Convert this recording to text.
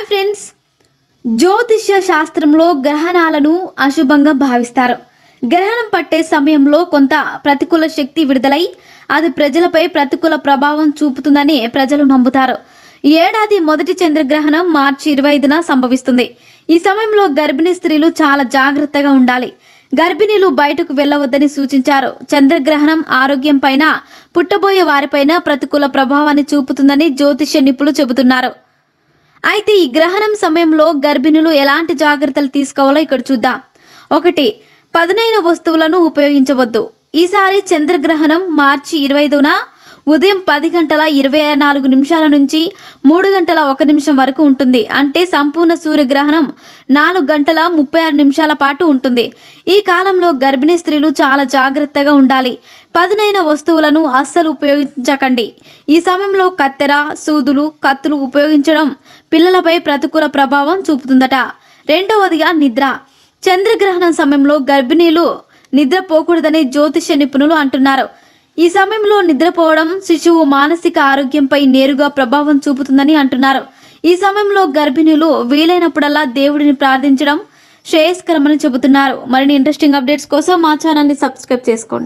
Hi friends, జ్యోతిష్య శాస్త్రంలో గ్రహణాలను అశుభంగా భావిస్తారు. గ్రహణం పట్టే సమయంలో కొంత ప్రతికూల శక్తి విడుదలై అది ప్రజలపై ప్రతికూల ప్రభావం చూపుతుందని ప్రజలు నమ్ముతారు. ఈ ఏడాది మొదటి చంద్రగ్రహణం మార్చి 25న సంభవిస్తుంది. ఈ సమయంలో గర్భిణీ స్త్రీలు చాలా జాగ్రత్తగా ఉండాలి. గర్భిణీలు బయటకు వెళ్లవద్దని సూచించారు. చంద్రగ్రహణం ఆరోగ్యం పైన, పుట్టబోయే వారిపైన ప్రతికూల ప్రభావాన్ని చూపుతుందని జ్యోతిష్య నిపుణులు చెబుతున్నారు. అయితే ఈ గ్రహణం సమయంలో గర్భిణులు ఎలాంటి జాగ్రత్తలు తీసుకోవాలో ఇక్కడ చూద్దాం. 1. పదునైన వస్తువులను ఉపయోగించవద్దు. ఈసారి చంద్రగ్రహణం మార్చి 25న ఉదయం 10:24 నుంచి 3:01 వరకు ఉంటుంది. అంటే సంపూర్ణ సూర్యగ్రహణం 4:36 పాటు ఉంటుంది. ఈ కాలంలో గర్భిణీ స్త్రీలు చాలా జాగ్రత్తగా ఉండాలి. పదునైన వస్తువులను అస్సలు ఉపయోగించకండి. ఈ సమయంలో కత్తెర, సూదులు, కత్తులు ఉపయోగించడం పిల్లలపై ప్రతికూల ప్రభావం చూపుతుందట. 2. నిద్ర. చంద్రగ్రహణం సమయంలో గర్భిణీలు నిద్రపోకూడదని జ్యోతిష్య నిపుణులు అంటున్నారు. ఈ సమయంలో నిద్రపోవడం శిశువు మానసిక ఆరోగ్యంపై నేరుగా ప్రభావం చూపుతుందని అంటున్నారు. ఈ సమయంలో గర్భిణీలు వీలైనప్పుడల్లా దేవుడిని ప్రార్థించడం శ్రేయస్కరమని చెబుతున్నారు. మరిన్ని ఇంట్రెస్టింగ్ అప్డేట్స్ కోసం మా ఛానల్ని సబ్స్క్రైబ్ చేసుకోండి.